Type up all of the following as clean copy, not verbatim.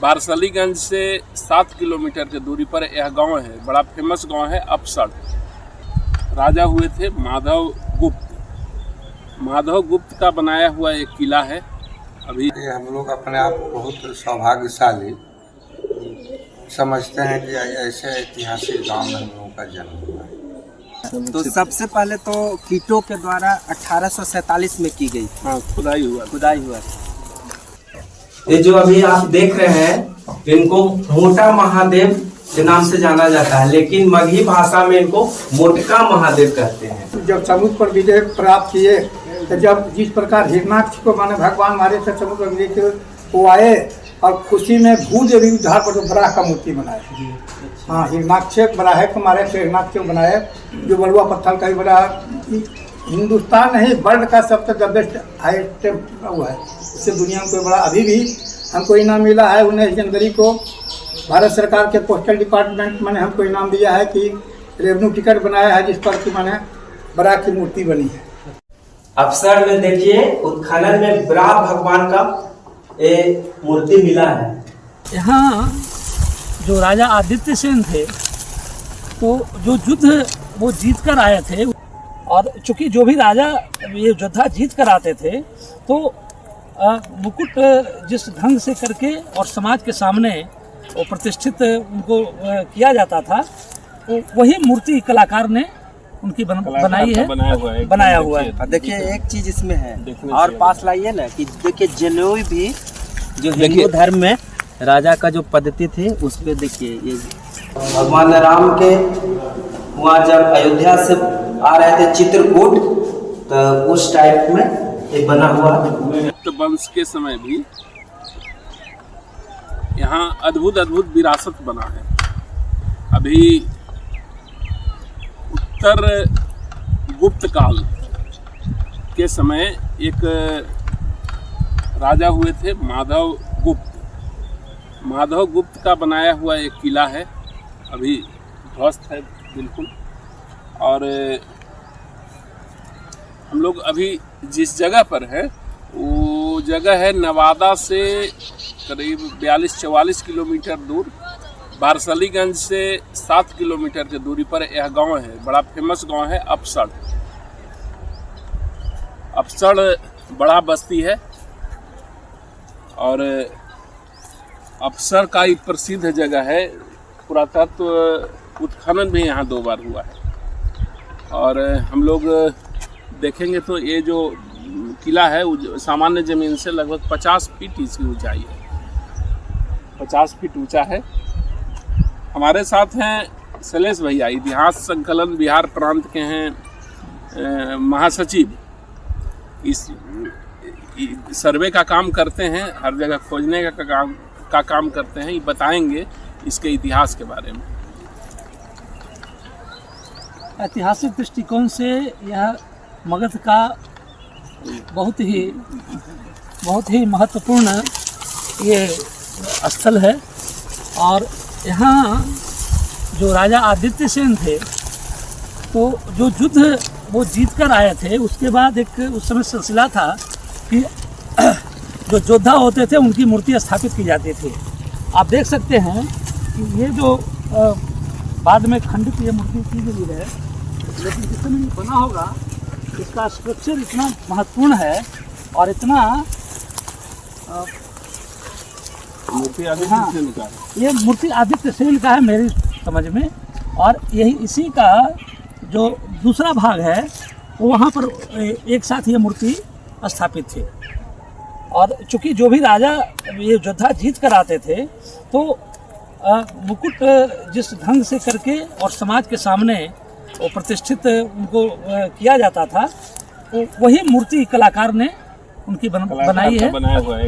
बारसलीगंज से 7 किलोमीटर की दूरी पर यह गांव है, बड़ा फेमस गांव है अपसड़। राजा हुए थे माधव गुप्त। माधव गुप्त का बनाया हुआ एक किला है। अभी हम लोग अपने आप को बहुत सौभाग्यशाली समझते हैं कि ऐसे ऐतिहासिक गांव में हम लोगों का जन्म हुआ है। तो सबसे पहले तो कीटों के द्वारा 1847 में की गई। हाँ, खुदाई हुआ। ये जो अभी आप देख रहे हैं इनको मोटा महादेव के नाम से जाना जाता है, लेकिन मगही भाषा में इनको मोटका महादेव कहते हैं। जब समुद्र पर विजय प्राप्त किए तो जब जिस प्रकार हिरणाक्ष को माने भगवान मारे थे समुद्र पर विजय वो आए और खुशी में भूदेवी उद्धार पर तो बराह का मूर्ति बनाए। हाँ, हिरणाक्ष बराह को मारे थे, हिरणाक्ष को बनाए जो बलुआ पत्थर का ही बड़ा हिंदुस्तान नहीं वर्ल्ड का सबसे द बेस्ट हाईएस्ट वो है। इससे दुनिया में कोई बड़ा अभी भी हमको इनाम मिला है। 19 जनवरी को भारत सरकार के पोस्टल डिपार्टमेंट मैंने हमको इनाम दिया है कि रेवेन्यू टिकट बनाया है जिस पर कि मैंने बराह की मूर्ति बनी है। अफसर में देखिए उत्खनन में बराह भगवान का एक मूर्ति मिला है। यहाँ जो राजा आदित्य सेन थे तो जो युद्ध वो जीत कर आए थे, और चूंकि जो भी राजा ये योद्धा जीत कर आते थे तो मुकुट जिस ढंग से करके और समाज के सामने वो प्रतिष्ठित उनको किया जाता था, तो वही मूर्ति कलाकार ने उनकी बनाई है, बनाया हुआ है। देखिए एक चीज इसमें है और पास लाइए ना कि देखिए जनेऊ भी जो हिंदू धर्म में राजा का जो पद्धति थी उस पे देखिए ये भगवान राम के वहाँ जब अयोध्या से आ रहे थे चित्रकूट, तो उस टाइप में ये बना हुआ गुप्त वंश के समय भी यहाँ अद्भुत विरासत बना है। अभी उत्तर गुप्त काल के समय एक राजा हुए थे माधव गुप्त। माधव गुप्त का बनाया हुआ एक किला है, अभी ध्वस्त है बिल्कुल। और हम लोग अभी जिस जगह पर है वो जगह है नवादा से करीब 42-44 किलोमीटर दूर। बारसलीगंज से 7 किलोमीटर की दूरी पर यह गांव है, बड़ा फेमस गांव है अपसड़। अपसड़ बड़ा बस्ती है और अपसड़ का एक प्रसिद्ध जगह है। पुरातत्व उत्खनन भी यहाँ 2 बार हुआ है। और हम लोग देखेंगे तो ये जो किला है सामान्य ज़मीन से लगभग 50 फीट इसकी ऊंचाई है, 50 फीट ऊंचा है। हमारे साथ हैं शैलेश भैया, इतिहास संकलन बिहार प्रांत के हैं महासचिव। इस सर्वे का काम करते हैं, हर जगह खोजने का काम करते हैं। ये बताएंगे इसके इतिहास के बारे में। ऐतिहासिक दृष्टिकोण से यह मगध का बहुत ही महत्वपूर्ण ये स्थल है। और यहाँ जो राजा आदित्य सेन थे तो जो युद्ध वो जीत कर आए थे, उसके बाद एक उस समय सिलसिला था कि जो योद्धा होते थे उनकी मूर्ति स्थापित की जाती थी। आप देख सकते हैं कि ये जो बाद में खंडित ये मूर्ति की गई है, लेकिन जिस समय ये बना होगा इसका स्ट्रक्चर इतना महत्वपूर्ण है और इतना मूर्ति आदित्य सेन का है। ये मूर्ति आदित्य सेन का है मेरी समझ में। और यही इसी का जो दूसरा भाग है वो वहाँ पर एक साथ ये मूर्ति स्थापित थी। और चूंकि जो भी राजा ये योद्धा जीत कर आते थे तो मुकुट जिस ढंग से करके और समाज के सामने वो प्रतिष्ठित उनको किया जाता था, तो वही मूर्ति कलाकार ने उनकी बनाई है,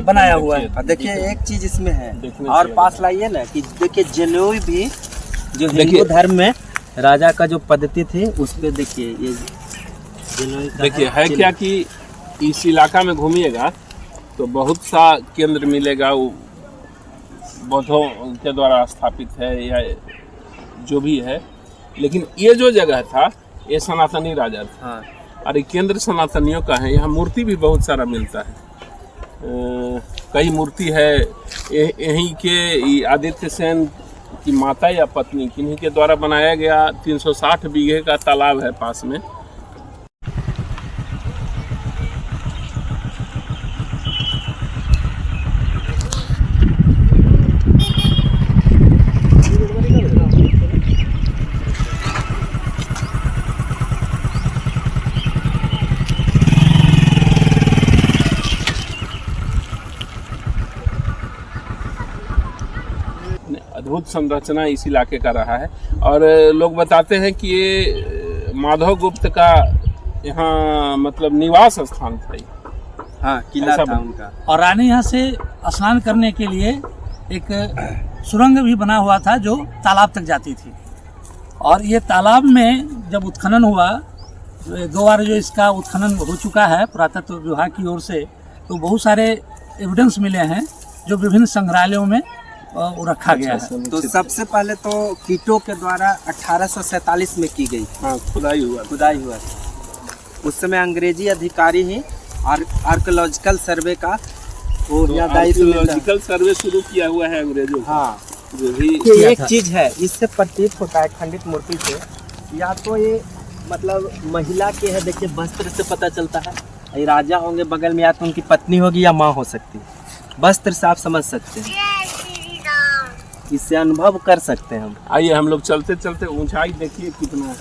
बनाया हुआ है। देखिए एक चीज इसमें है और पास लाइए ना कि देखिए जनेऊ भी जो हिंदू धर्म में राजा का जो पद्धति थी उस पे देखिए ये देखिए है क्या कि इस इलाका में घूमिएगा तो बहुत सा केंद्र मिलेगा, वो बौद्धों के द्वारा स्थापित है या जो भी है। लेकिन ये जो जगह था ये सनातनी राजा था। और ये केंद्र सनातनियों का है। यहाँ मूर्ति भी बहुत सारा मिलता है। कई मूर्ति है यहीं के आदित्य सेन की माता या पत्नी किन्हीं के द्वारा बनाया गया 360 बीघे का तालाब है पास में। अद्भुत संरचना इस इलाके का रहा है और लोग बताते हैं कि ये माधव गुप्त का यहाँ मतलब निवास स्थान था। हाँ, किला था उनका। और रानी यहाँ से स्नान करने के लिए एक सुरंग भी बना हुआ था जो तालाब तक जाती थी। और ये तालाब में जब उत्खनन हुआ, 2 बार जो इसका उत्खनन हो चुका है पुरातत्व विभाग की ओर से, तो बहुत सारे एविडेंस मिले हैं जो विभिन्न संग्रहालयों में वो रखा गया है। तो सबसे पहले तो कीटों के द्वारा 1847 में की गई। हाँ, खुदाई हुआ था। उस समय अंग्रेजी अधिकारी ही आर्कियोलॉजिकल सर्वे का वो तो आर्कियोलॉजिकल सर्वे शुरू किया हुआ है अंग्रेजों। हाँ, जो भी एक चीज है इससे प्रतीत होता है खंडित मूर्ति से, या तो ये मतलब महिला के है, देखिए वस्त्र से पता चलता है, ये राजा होंगे बगल में, या तो उनकी पत्नी होगी या माँ हो सकती है। वस्त्र से आप समझ सकते हैं, इससे अनुभव कर सकते हैं हम। आइए हम लोग चलते चलते ऊंचाई देखिए कितना है।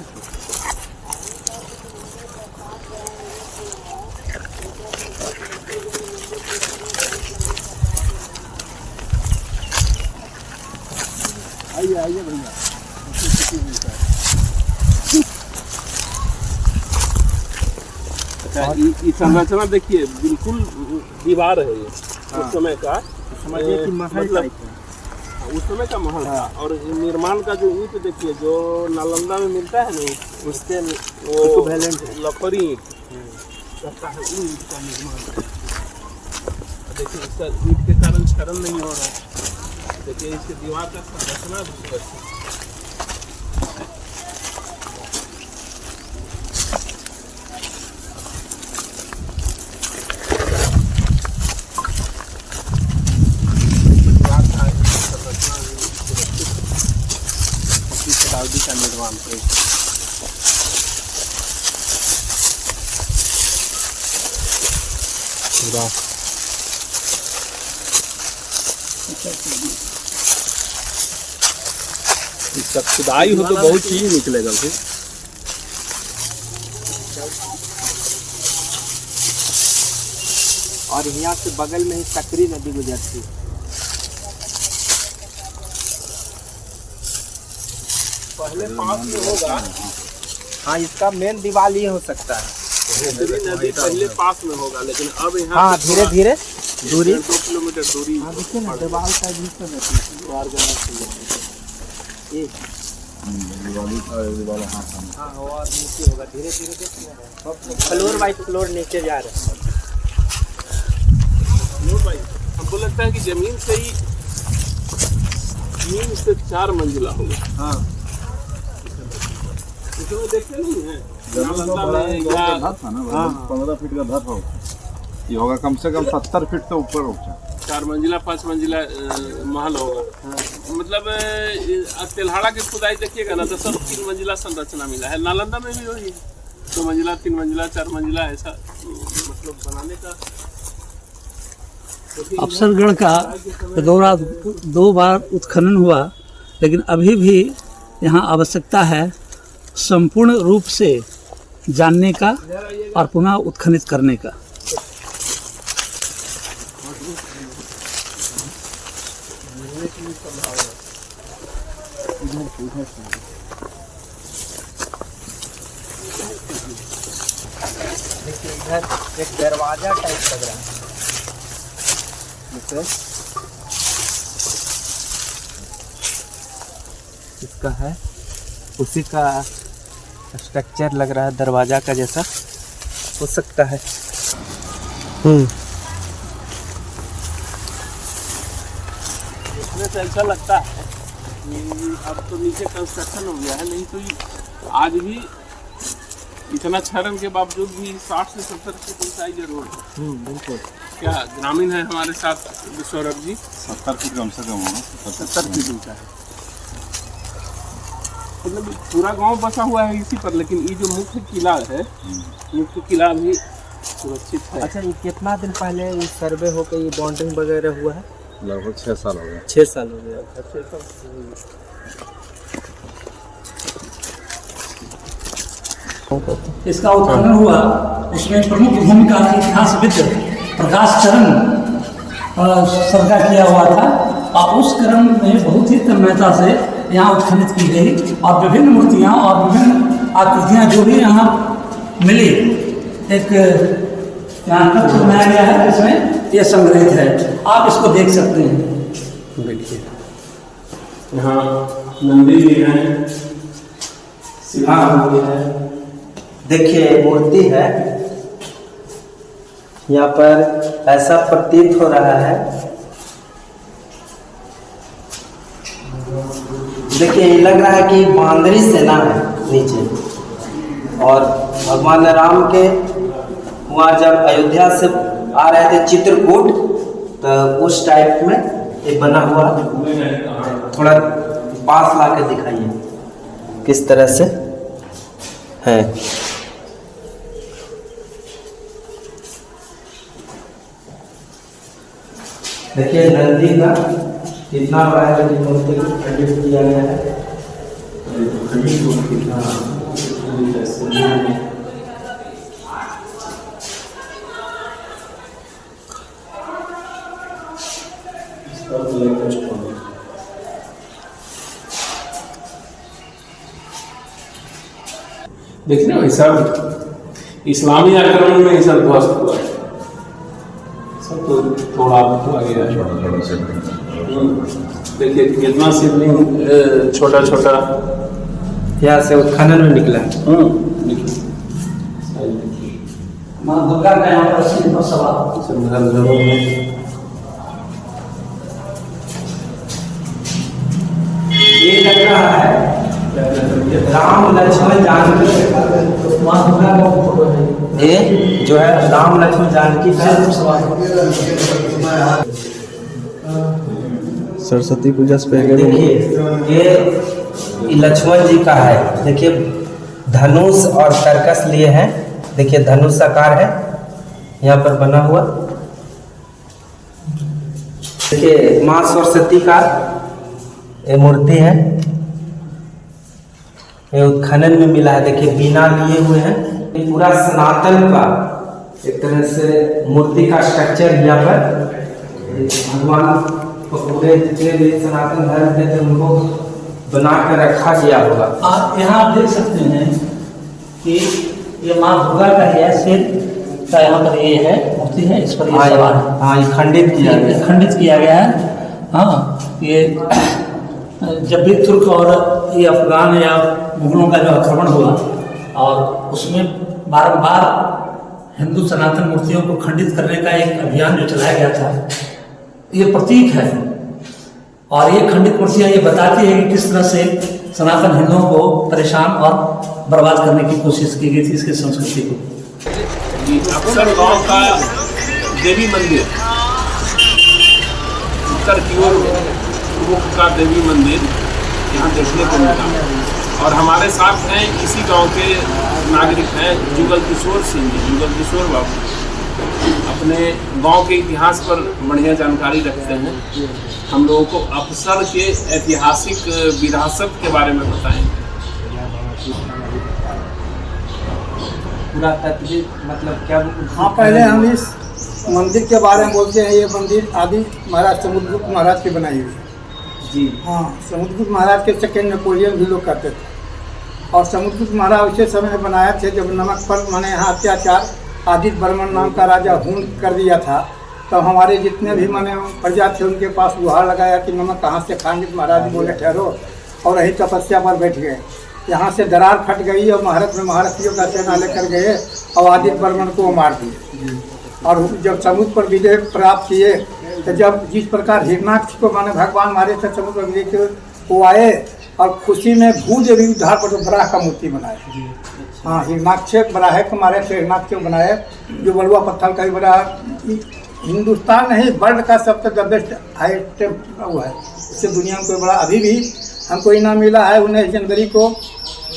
आइए आइए भैया, ये संरचना देखिए, बिल्कुल दीवार है ये। उस समय का समझिए कि महल मतलब उस समय का महल था। और निर्माण का जो ईंट देखिए जो नालंदा में मिलता है ना, उसके वो लकड़ी ईंट लगता है, वो ईंट का निर्माण। देखिए इसका ईंट के कारण क्षरण नहीं हो रहा है। देखिए इसके दीवार का संरचना भी अच्छी। का निर्माण है। इसका खुदाई हो तो बहुत चीज निकलेगा फिर। और यहाँ से बगल में ही सकरी नदी गुजरती है। पहले पास में होगा। हाँ, इसका मेन दीवार ये हो सकता है। नदी पहले पास में होगा, लेकिन अब यहाँ हाँ धीरे धीरे दूरी 2 किलोमीटर दूरी। हाँ देखिए ना, दीवार का भी तो हाँ और नीचे होगा धीरे धीरे। देखिए फ्लोर बाई फ्लोर नीचे जा रहे हैं। भाई हमको लगता है कि जमीन से ही 3 से 4 मंजिला होगा। हाँ, इसमें देखते नहीं है 15 फीट का धर होगा, ये होगा कम से कम 70 फीट तो ऊपर होगा। 4 मंजिला 5 मंजिला महल होगा। मतलब तेल्हाड़ा के खुदाई देखिएगा ना तो सब 3 मंजिला संरचना मिला है। नालंदा में भी वही है, 2 मंजिला 3 मंजिला 4 मंजिला ऐसा मतलब बनाने का। अफसरगढ़ का दौरा 2 बार उत्खनन हुआ, लेकिन अभी भी यहाँ आवश्यकता है संपूर्ण रूप से जानने का और पुनः उत्खनित करने का। इधर एक दरवाजा टाइप लग रहा है। इसका है उसी का स्ट्रक्चर लग रहा है, दरवाजा का जैसा हो सकता है। इसमें से ऐसा लगता है कि अब तो नीचे कंस्ट्रक्शन हो गया है, नहीं तो आज भी इतना क्षरण के बावजूद भी 60 से 70 फीट ऊंचाई जरूर है। बिल्कुल। क्या ग्रामीण है हमारे साथ सौरभ जी? 70 फीट कम से कम होगा। 70 फीट ऊंचा है। मतलब पूरा गांव बसा हुआ है इसी पर, लेकिन ये जो मुख्य किला है, मुख्य किला भी सुरक्षित है। अच्छा, ये कितना दिन पहले ये सर्वे होकर ये बॉन्डिंग वगैरह हुआ है? लगभग 6 साल हो गए। 6 साल हो गया। इसका उत्खनन हुआ, उसमें प्रमुख भूमिका इतिहासविद प्रकाश चरण सर का किया हुआ था, और उस क्रम में बहुत ही तन्मयता से यहाँ उत्खनित की गई और विभिन्न मूर्तियाँ और विभिन्न आकृतियाँ जो भी यहाँ मिली, एक यहाँ कक्ष बनाया गया है जिसमें ये संग्रहित है। आप इसको देख सकते हैं। देखिए यहाँ नंदी भी हैं, सिंह भी है। देखिए मूर्ति है, यहाँ पर ऐसा प्रतीत हो रहा है, देखिए ये लग रहा है कि बांदरी सेना है नीचे, और भगवान राम के वहाँ जब अयोध्या से आ रहे थे चित्रकूट, तो उस टाइप में ये बना हुआ। थोड़ा पास ला के दिखाइए किस तरह से है। देखिए नंदी का कितना बड़ा है, जो मूर्ति को खंडित किया गया है। देखिए ना, सब इस्लामी आक्रमण में सब ध्वस्त हुआ है, सब तो थोड़ा हुआ गया है। देखिए कितना शिवलिंग छोटा छोटा यहाँ से उत्खनन में निकला। माँ दुर्गा का यहाँ पर सिंह पर सवार। ये लग रहा है राम लक्ष्मण जानकी, माँ दुर्गा का फोटो है। ये जो है राम लक्ष्मण जानकी का सरस्वती पूजा से पहले देखिए ये लक्ष्मण जी का है। देखिए धनुष और कर्कश लिए हैं, देखिए धनुष आकार है यहाँ पर बना हुआ। देखिए माँ सरस्वती का ये मूर्ति है, ये उत्खनन में मिला है। देखिए बीना लिए हुए हैं, ये पूरा सनातन का एक तरह से मूर्ति का स्ट्रक्चर यहाँ पर भगवान को पूरे जितने भी सनातन धर्म के थे उनको बना कर रखा गया होगा। आप यहाँ आप देख सकते हैं कि ये माँ दुर्गा का है, सिर का यहाँ पर ये है, मूर्ति है, इस पर ये सवार है। हाँ, ये खंडित किया गया, खंडित किया गया है। हाँ, ये जब भी तुर्क और ये अफगान या मुगलों का जो आक्रमण हुआ, और उसमें बारंबार हिंदू सनातन मूर्तियों को खंडित करने का एक अभियान जो चलाया गया था, ये प्रतीक है। और ये खंडित मूर्तियाँ ये बताती है कि किस तरह से सनातन हिंदुओं को परेशान और बर्बाद करने की कोशिश की गई थी इसकी संस्कृति को। अक्सर गांव का देवी मंदिर, उत्तर की ओर मुख का देवी मंदिर यहाँ देखने को मिला। और हमारे साथ हैं इसी गांव के नागरिक हैं जुगल किशोर सिंह जी। जुगल किशोर बाबू अपने गांव के इतिहास पर बढ़िया जानकारी रखते हैं। हम लोगों को अफसर के ऐतिहासिक विरासत के बारे में बताएंगे। पूरा तत्व मतलब क्या? हाँ, पहले हम इस मंदिर के बारे में बोलते हैं। ये मंदिर आदि महाराज समुद्रगुप्त महाराज की बनाई हुई है जी। हाँ, समुद्रगुप्त महाराज के सेकेंड नेपोलियन भी लोग करते थे। और समुद्रगुप्त महाराज उसे समय में बनाए थे जब नमक पर मैंने यहाँ अत्याचार आदित्य वर्मन नाम का राजा हून कर दिया था। तो हमारे जितने भी मैंने प्रजा थे उनके पास गुहार लगाया कि नमक कहाँ से खाएंगे। महाराज बोले ठहरो, और यही तपस्या पर बैठ गए। यहाँ से दरार फट गई और महारत में महारथियों का सेना लेकर गए और आदित्य वर्मन को मार दिए। और जब समुद्र पर विजय प्राप्त किए, तो जब जिस प्रकार हिरणाक्ष को माने भगवान मारे थे समुद्र पर विजय के, वो आए और खुशी में भूदेवी उद्धार पर बराह का मूर्ति बनाए। हाँ, हिरणाक्ष बराह को मारे थे, हिरणाक्ष को बनाए, जो बलुआ पत्थर का ही बड़ा हिंदुस्तान नहीं वर्ल्ड का सबसे द बेस्ट हाईएस्ट हुआ है। इससे दुनिया में कोई बड़ा अभी भी हमको इनाम मिला है 19 जनवरी को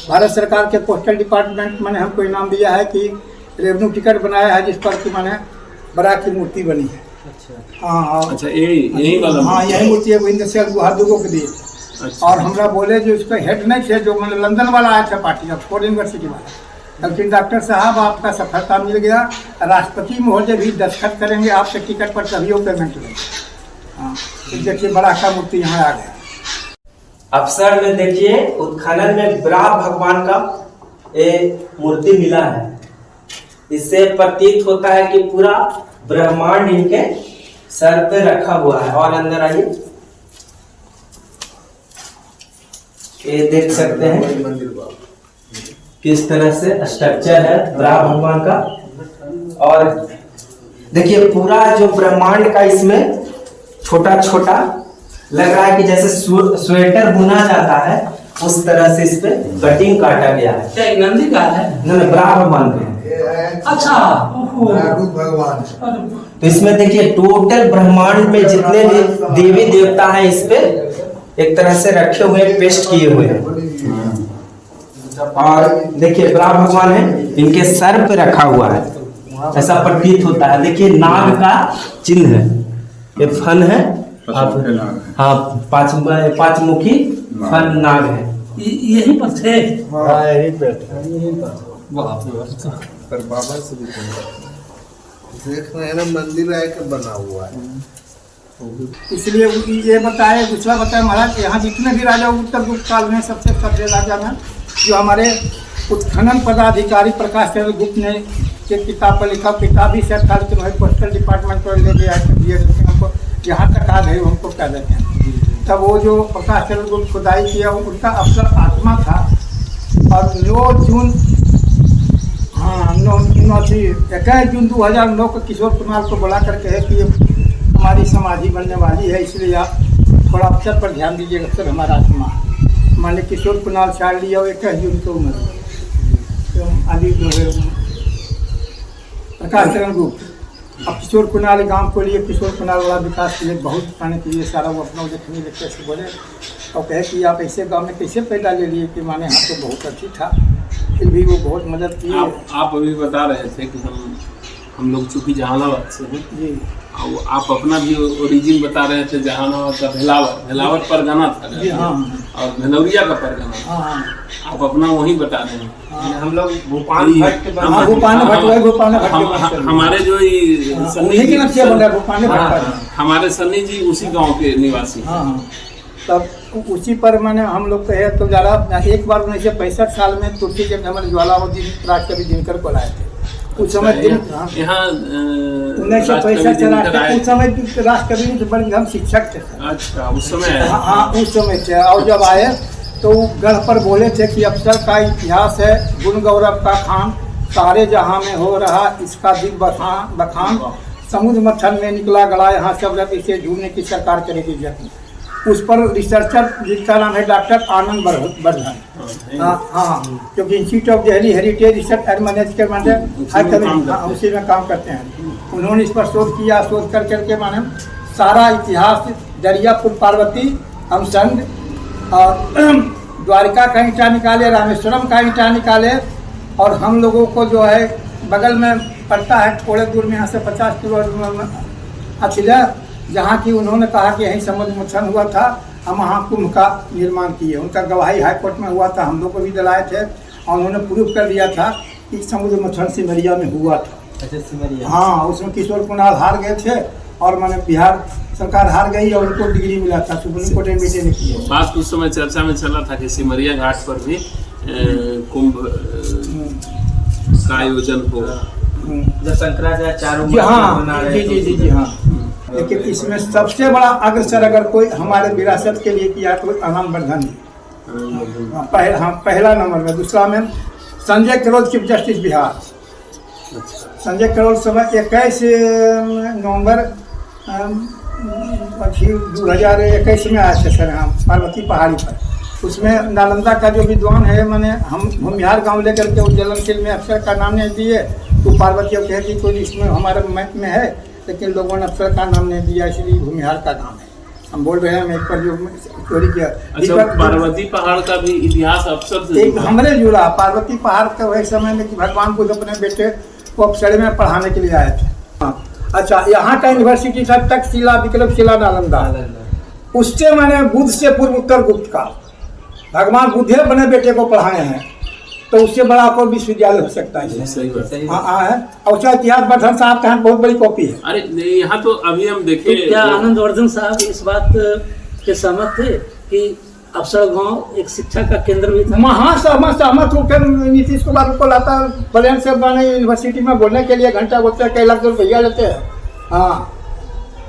भारत सरकार के पोस्टल डिपार्टमेंट मैंने हमको इनाम दिया है कि रेवेन्यू टिकट बनाया है जिस पर कि मैंने बड़ा की मूर्ति बनी है। हाँ अच्छा यही वाला हाँ यही मूर्ति है गोविंद सिंह गुहा दुगो के दिए। अच्छा। और हमरा बोले जो इसका हेड नहीं थे जो मैंने लंदन वाला आया था पार्टी ऑक्सफोर्ड यूनिवर्सिटी वाला, लेकिन डॉक्टर साहब आपका सफलता मिल गया, राष्ट्रपति महोदय भी दस्तखत करेंगे आपके टिकट पर तभी वो पेमेंट लेंगे। हाँ तो देखिए बड़ा का मूर्ति यहाँ आ गया। अवसर में देखिए उत्खनन में बराह भगवान का एक मूर्ति मिला है। इससे प्रतीत होता है कि पूरा ब्रह्मांड इनके सर पे रखा हुआ है। और अंदर आइए, ये देख सकते हैं किस तरह से स्ट्रक्चर है बराह भगवान का। और देखिए पूरा जो ब्रह्मांड का इसमें छोटा छोटा लग रहा है कि जैसे स्वेटर बुना जाता है उस तरह से इस पे कटिंग काटा गया है। क्या एक नंदी का है? नहीं, बराह भगवान के। अच्छा भगवान। तो इसमें देखिए टोटल ब्रह्मांड में जितने भी देवी देवता हैं इस पे एक तरह से रखे हुए पेस्ट किए हुए हैं। और देखिए बराह भगवान है, इनके सर पे रखा हुआ है, ऐसा प्रतीत होता है। देखिए नाग का चिन्ह है, ये फन है। हाँ पांच मुखी फन नाग है। यही पर थे। पर बाबा से भी देख रहे हैं ना मंदिर आके बना हुआ है। इसलिए ये बताए दूसरा बताए महाराज यहाँ जितने भी राजा उत्तर गुप्त काल में सबसे सभ्य राजा में जो हमारे उत्खनन पदाधिकारी प्रकाश चंद्र गुप्त ने एक किताब पर लिखा, किताब ही से था लेकिन वही पोस्टल डिपार्टमेंट को ले गया दिए हमको यहाँ तक आ गए हमको कह देते हैं। तब वो जो प्रकाश चंद्र गुप्त खुदाई किया उनका अफसर आत्मा था। और 9 जून 21 जून 2009 को किशोर कुमार को बुला कर कहे कि हमारी समाधि बनने वाली है, इसलिए आप थोड़ा अवसर पर ध्यान दीजिएगा सर। हमारा आत्मा माने किशोर कुमार छाड़ लिया 21 जून को उम्र तो अभी जो है प्रकाश चरण गुप्त। अब किशोर कुणाल गांव को लिए किशोर कुणाल वाला विकास के लिए बहुत करने के लिए सारा वो अपना देखने लगे कैसे बोले और कहे कि आप ऐसे गांव में कैसे पैदा ले लिए कि माने यहाँ तो बहुत अच्छी था, फिर भी वो बहुत मदद की। आप अभी बता रहे थे कि हम लोग चूँकि जहानाबाद से हैं जी, और आप अपना भी ओरिजिन बता रहे थे जहानाबाद का भेलावट परगना था जी हाँ और धनौरिया का परगना था। हाँ आप अपना वही बता रहे हैं। हम लोग भोपाल भट्ट के हाँ भोपाल हमारे जो सन्नी जी हमारे सन्नी जी उसी गांव के निवासी। हाँ तब उसी पर मैंने हम लोग कहे तो ज़्यादा एक बार 1965 साल में तुर्की जब हमारे ज्वालामुद्दीन राष्ट्रकवि दिनकर को लाए थे उस समय यहाँ 1965 चला उस समय राष्ट्रकवि बड़े हम शिक्षक थे। अच्छा उस समय हाँ उस समय थे। और जब आए तो गढ़ पर बोले थे कि अफसर का इतिहास है गुण गौरव का खान, सारे जहां में हो रहा इसका दिल बखान, समुद्र मत्थन में निकला गड़ा यहाँ सब रत इसे ढूंढने की सरकार करेगी जत्न। उस पर रिसर्चर जिसका नाम है डॉक्टर आनंद वर्धन। हाँ क्योंकि institute of Delhi heritage research and management उसी में काम करते हैं। उन्होंने इस पर शोध किया, शोध कर करके माने सारा इतिहास दरियापुर पार्वती हमसंद और द्वारिका का ईंटा निकाले, रामेश्वरम का ईंटा निकाले। और हम लोगों को जो है बगल में पड़ता है थोड़े दूर में यहाँ से 50 किलो अथिला, जहाँ की उन्होंने कहा कि यहीं समुद्र मंथन हुआ था, हम वहाँ कुंभ का निर्माण किए। उनका गवाही हाईकोर्ट में हुआ था, हम लोग को भी दिलाए थे और उन्होंने प्रूफ कर दिया था कि समुद्र मंथन सिमरिया में हुआ था। अच्छा सिमरिया। हाँ उसमें किशोर कुणाल हार गए थे और मैंने बिहार सरकार हार गई और उनको डिग्री मिला था, सुप्रीम कोर्ट एडमिट ने की। बात उस समय चर्चा में चला था कि सिमरिया घाट पर भी कुंभ का आयोजन होगा जब शंकराचार्य जी हाँ जी हाँ। लेकिन इसमें सबसे बड़ा अग्रसर अगर कोई हमारे विरासत के लिए किया तो आनंद वर्धन पहला नंबर में। दूसरा में संजय करोल चीफ जस्टिस बिहार। संजय करोल समय 21 नवंबर 2021 में आए थे सर हम पार्वती पहाड़ी पर। उसमें नालंदा का जो विद्वान है मैंने हम भूमिहार गांव लेकर के उज्जैनशील में अफसर का नाम नहीं दिए तो पार्वती कहती कोई इसमें हमारे मैप में है लेकिन लोगों ने अफसर का नाम नहीं दिया, इसलिए भूमिहार का नाम है। हम बोल रहे हैं हम एक पर जो चोरी किया। अच्छा, पार्वती पहाड़ का भी इतिहास अफसर से एक हमरे जुड़ा पार्वती पहाड़ का वही समय में कि भगवान बुद्ध अपने बेटे को अफसर में पढ़ाने के लिए आए थे। हाँ। अच्छा, यहाँ का यूनिवर्सिटी था तक्षशिला, विक्रमशिला, नालंदा। उससे मैंने बुद्ध से पूर्व उत्तर गुप्त का भगवान बुद्ध अपने बेटे को पढ़ाए हैं, तो उससे बड़ा कोई विश्वविद्यालय हो सकता है। सही बात है। हाँ है। और उसका इतिहास बर्धन साहब का बहुत बड़ी कॉपी है। अरे नहीं, यहाँ तो अभी हम देखे तो क्या आनंदवर्धन साहब इस बात के सहमत थे कि अफसर गांव एक शिक्षा का केंद्र भी था? सहमत होकर नीतीश कुमार को लाता प्लेन से बने यूनिवर्सिटी में बोलने के लिए, घंटा बोलते कई लाख रुपया लेते हैं। हाँ,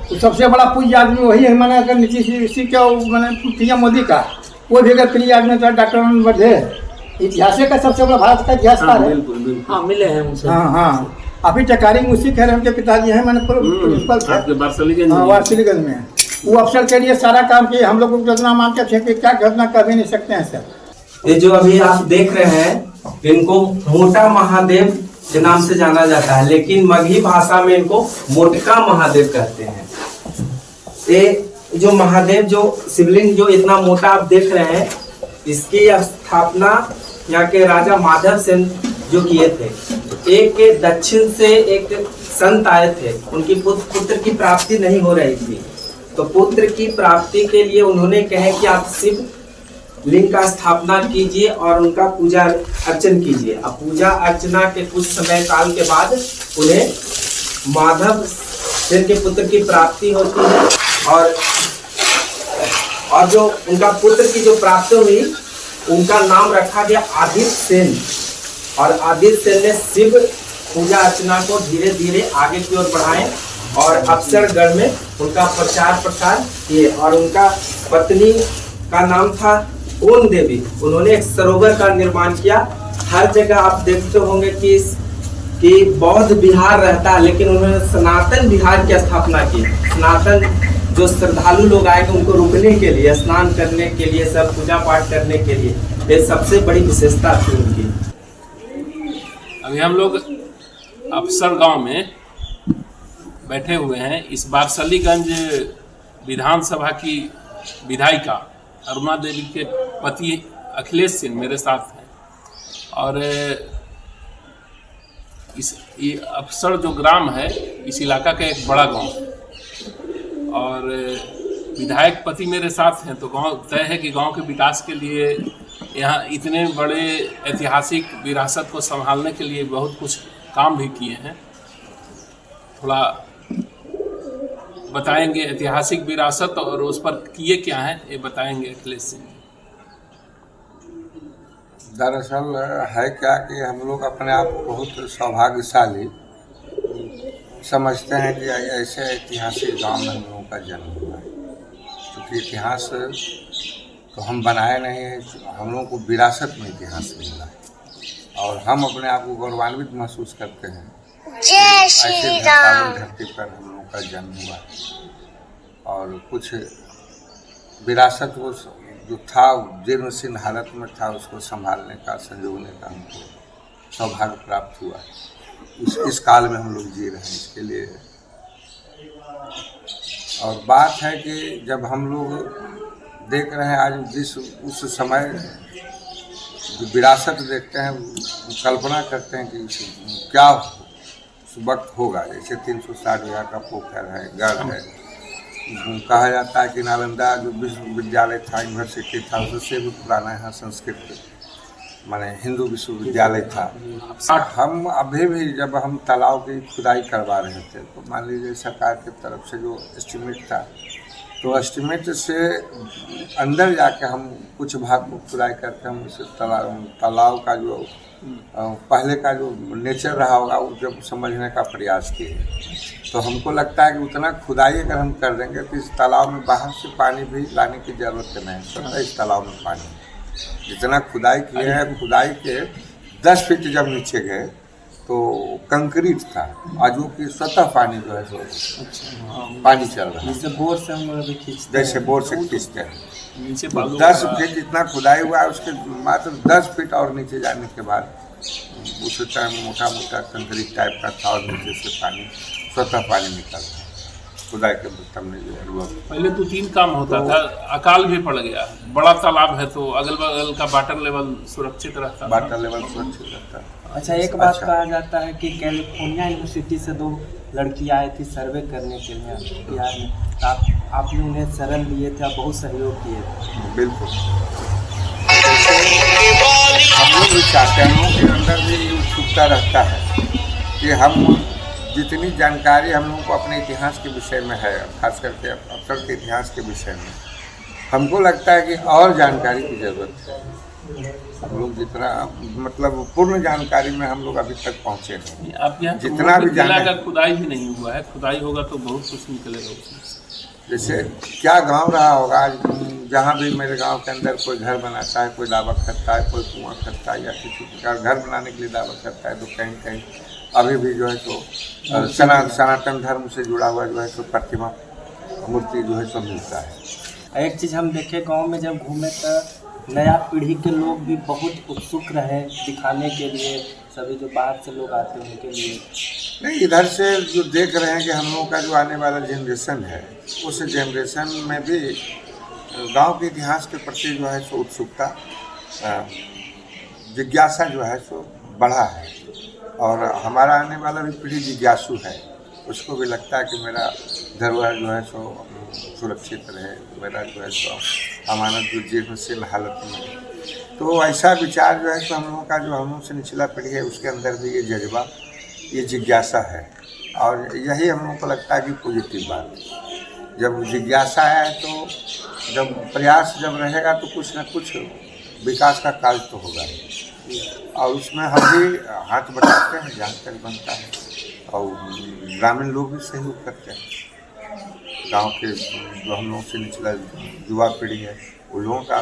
तो सबसे बड़ा पूज्य आदमी वही है। मैंने अगर नीतीश क्या मैंने पीएम मोदी का वो भी अगर प्रिय आदमी था डॉक्टर आनंद बर्धे, इतिहास का सबसे बड़ा भारत का इतिहासकार है। हाँ, मिले हैं उनसे। हाँ, अभी टकारी मुझसे कह रहे हैं, उनके पिताजी हैं, मैंने प्रिंसिपल थे वारसिलीगंज में। वो अफसर के लिए सारा काम किए। हम लोग को घटना मानते थे कि क्या घटना कर भी नहीं सकते हैं सर। ये जो अभी आप देख रहे हैं, इनको मोटा महादेव के नाम से जाना जाता है, लेकिन मगही भाषा में इनको मोटका महादेव कहते हैं। ये जो महादेव जो शिवलिंग जो इतना मोटा आप देख रहे हैं, इसकी स्थापना यहाँ के राजा माधव सेन जो किए थे। एक दक्षिण से एक संत आए थे, उनकी पुत्र की प्राप्ति नहीं हो रही थी, तो पुत्र की प्राप्ति के लिए उन्होंने कहे कि आप शिव लिंग का स्थापना कीजिए और उनका पूजा अर्चन कीजिए। अब पूजा अर्चना के कुछ समय काल के बाद उन्हें माधव सेन के पुत्र की प्राप्ति होती है, और जो उनका पुत्र की जो प्राप्ति हुई, उनका नाम रखा गया आदित्य सेन। और आदित्य सेन ने शिव पूजा अर्चना को धीरे धीरे आगे की ओर बढ़ाए और अफसरगढ़ में उनका प्रचार प्रसार किए। और उनका पत्नी का नाम था ओन देवी। उन्होंने एक सरोवर का निर्माण किया। हर जगह आप देखते होंगे कि बौद्ध विहार रहता है, लेकिन उन्होंने सनातन विहार की स्थापना की। सनातन जो श्रद्धालु लोग आएंगे उनको रुकने के लिए, स्नान करने के लिए, सब पूजा पाठ करने के लिए, ये सबसे बड़ी विशेषता थी उनकी। अभी हम लोग अफसर गांव में बैठे हुए हैं। इस वारसलीगंज विधानसभा की विधायिका अरुणा देवी के पति अखिलेश सिंह मेरे साथ हैं। और ये अफसर जो ग्राम है इस इलाका का एक बड़ा गांव है, और विधायक पति मेरे साथ हैं। तो गांव तय है कि गांव के विकास के लिए, यहाँ इतने बड़े ऐतिहासिक विरासत को संभालने के लिए बहुत कुछ काम भी किए हैं। थोड़ा बताएंगे ऐतिहासिक विरासत और उस पर किए क्या हैं, ये बताएंगे अखिलेश सिंह। दरअसल है क्या कि हम लोग अपने आप को बहुत सौभाग्यशाली समझते हैं कि ऐसे ऐतिहासिक गांव में हम लोगों का जन्म हुआ है। क्योंकि इतिहास तो हम बनाए नहीं हैं, हम लोगों को विरासत में इतिहास मिला है। और हम अपने आप को गौरवान्वित महसूस करते हैं ऐसे धरती पर हम लोगों का जन्म हुआ है। और कुछ विरासत को जो था जीर्ण शीर्ण हालत में था, उसको संभालने का, संजोने का हमको सौभाग्य प्राप्त हुआ है। इस काल में हम लोग जी रहे हैं, इसके लिए। और बात है कि जब हम लोग देख रहे हैं आज उस समय जो विरासत देखते हैं, कल्पना करते हैं कि क्या उस वक्त होगा। जैसे 360 बीघा का पोखर है, गढ़ है। कहा जाता है कि नालंदा जो विश्वविद्यालय था, यूनिवर्सिटी था, उससे भी पुराना यहाँ संस्कृत माने हिंदू विश्वविद्यालय था। हम अभी भी जब हम तालाब की खुदाई करवा रहे थे, तो मान लीजिए सरकार की तरफ से जो एस्टीमेट था, तो एस्टीमेट से अंदर जाके हम कुछ भाग को खुदाई करके हम उस तालाब का जो पहले का जो नेचर रहा होगा वो जब समझने का प्रयास किए। तो हमको लगता है कि उतना खुदाई अगर हम कर देंगे तो इस तालाब में बाहर से पानी भी लाने की ज़रूरत नहीं, स्वतः इस तालाब में पानी। जितना खुदाई किए हैं, खुदाई के 10 फीट जब नीचे गए तो कंक्रीट था, आज वो कि स्वतः पानी जो है सो पानी चल रहा है। जैसे बोर से हम जैसे बोर से खींचते हैं। 10 फीट इतना खुदाई हुआ है, उसके मात्र 10 फीट और नीचे जाने के बाद उस टाइम मोटा मोटा कंक्रीट टाइप का था और नीचे से पानी स्वतः पानी निकलता खुदाई के हमने जो अनुभव। पहले तो 3 काम होता था, अकाल भी पड़ गया, बड़ा तालाब है तो अगल बगल का वाटर लेवल सुरक्षित रहता, वाटर लेवल सुरक्षित रहता। अच्छा, एक बात कहा जाता है कि कैलिफोर्निया यूनिवर्सिटी से 2 लड़की आई थी सर्वे करने के लिए बिहार में, आपने उन्हें शरण लिए थे, बहुत सहयोग किए थे। बिल्कुल, हम लोग भी चाहते हैं, हम लोग के अंदर भी ये उत्सुकता रहता है कि हम जितनी जानकारी हम लोगों को अपने इतिहास के विषय में है, खास करके अवसर के इतिहास के विषय में, हमको लगता है कि और जानकारी की ज़रूरत है। हम लोग जितना मतलब पूर्ण जानकारी में हम लोग अभी तक पहुँचे नहीं। आप यहाँ जितना भी किला का खुदाई भी नहीं हुआ है, खुदाई होगा तो बहुत कुछ निकलेगा उसमें। जैसे क्या गांव रहा होगा आज, जहाँ भी मेरे गांव के अंदर कोई घर बनाता है, कोई दावा करता है, कोई कुआं करता है या किसी का घर बनाने के लिए दावा करता है, तो कहीं कहीं अभी भी जो है तो सनातन धर्म से जुड़ा हुआ जो है तो प्रतिमा मूर्ति जो है सब मिलता है। एक चीज़ हम देखे गांव में जब घूमे तो नया पीढ़ी के लोग भी बहुत उत्सुक रहे दिखाने के लिए, सभी जो बाहर से लोग आते हैं उनके लिए। नहीं, इधर से जो देख रहे हैं कि हम लोगों का जो आने वाला जनरेशन है, उस जनरेशन में भी गांव के इतिहास के प्रति जो है सो उत्सुकता, जिज्ञासा जो है सो बढ़ा है, और हमारा आने वाला भी पीढ़ी जिज्ञासु है। उसको भी लगता है कि मेरा धरोहर जो है सो सुरक्षित रहे, मेरा जो है सो अमानत जो जीर्णशील हालत में। तो ऐसा विचार जो है सो हम लोगों का, जो हम लोग से निचला पीढ़ी है, उसके अंदर भी ये जज्बा, ये जिज्ञासा है, और यही हम लोगों को लगता है कि पॉजिटिव बात है। जब जिज्ञासा है तो जब प्रयास जब रहेगा तो कुछ न कुछ विकास का कार्य तो होगा, और उसमें हम भी हाथ बटाते हैं जहाँ तक बनता है, और ग्रामीण लोग भी सहयोग करते हैं। गांव के जो हम लोग से निचला युवा पीढ़ी है, उन लोगों का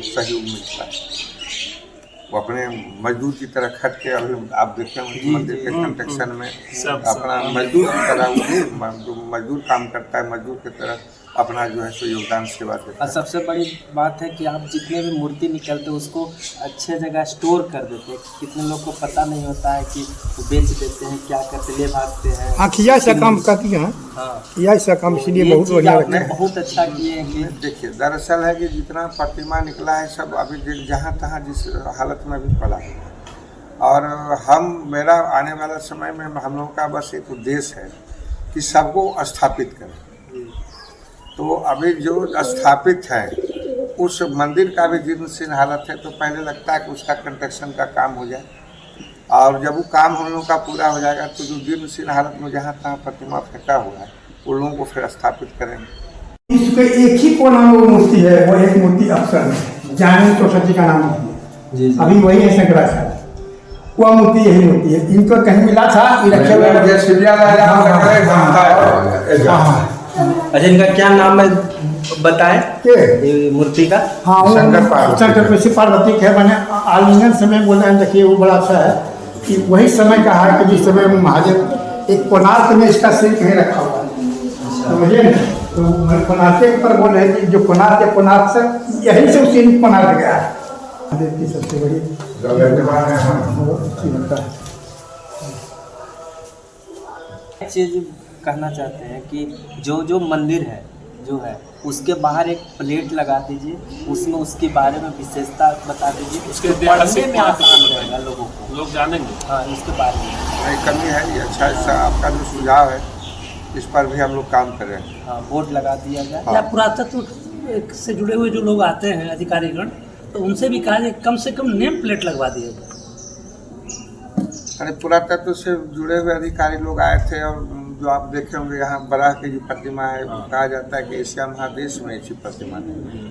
सहयोग मिलता है। वो अपने मजदूर की तरह खट के, अभी आप देखते हैं मंदिर के कंस्ट्रक्शन में अपना मजदूर की तरह मजदूर काम करता है, मजदूर की तरह अपना जो है सो योगदान सेवा देता है। और सबसे बड़ी बात है कि आप जितने भी मूर्ति निकलते हैं उसको अच्छे जगह स्टोर कर देते हैं। कितने लोग को पता नहीं होता है कि वो बेच देते हैं, क्या करते, ले भागते हैं। आखिया से काम करती हैं, यह से काम, इसलिए बहुत बढ़िया लगता है। बहुत अच्छा किए हैं कि देखिए, दरअसल है कि जितना प्रतिमा निकला है सब अभी जहाँ तहाँ जिस हालत में भी पड़ा है, और मेरा आने वाला समय में हम लोगों का बस एक उद्देश्य है कि सबको स्थापित करें। तो अभी जो स्थापित है उस मंदिर का भी जीर्णशीर्ण हालत है, तो पहले लगता है कि उसका कंस्ट्रक्शन का काम हो जाए, और जब वो काम हम लोग का पूरा हो जाएगा तो जो जीर्णशीर्ण हालत में जहाँ तहाँ प्रतिमा फेंका हुआ है उन लोगों को फिर स्थापित करेंगे। इसके एक ही कोना में वो मूर्ति है, वो एक मूर्ति अफसर में जानी तो सची का नाम है, अभी वही है शंकराचार्य, वह मूर्ति यही मूर्ति है। इनको कहीं मिला था, ये रखे हुए। अच्छा, इनका क्या नाम है बताएं मूर्ति का? हाँ, शंकर पार्वती के बने आलिंगन समय बोल रहे हैं। देखिए, वो बड़ा अच्छा है कि वही समय का है कि जिस समय महादेव एक कोणार्क में इसका सिर कहीं रखा हुआ है, समझिए ना। तो कोणार्क के ऊपर बोल रहे हैं कि जो कोणार्क से यही से उसी कोणार्क गया है। महादेव की सबसे बड़ी अच्छी लगता है। एक चीज कहना चाहते हैं कि जो मंदिर है जो है उसके बाहर एक प्लेट लगा दीजिए, उसमें उसके बारे में विशेषता बता दीजिए, उसके पढ़ने में आसान रहेगा लोगों को, लोग जानेंगे। हाँ, इसके बारे में नहीं, कमी है ये। अच्छा आपका जो सुझाव है इस पर भी हम लोग काम कर रहे हैं। हाँ, बोर्ड लगा दिया जाए। या पुरातत्व से जुड़े हुए जो लोग आते हैं अधिकारीगण, तो उनसे भी कहा जाए कम से कम नेम प्लेट लगवा दिया जाए। अरे, पुरातत्व से जुड़े हुए अधिकारी लोग आए थे, और जो आप देखे होंगे यहाँ बराह की जो प्रतिमा है, कहा जाता है कि एशिया महादेश में ऐसी प्रतिमा नहीं है।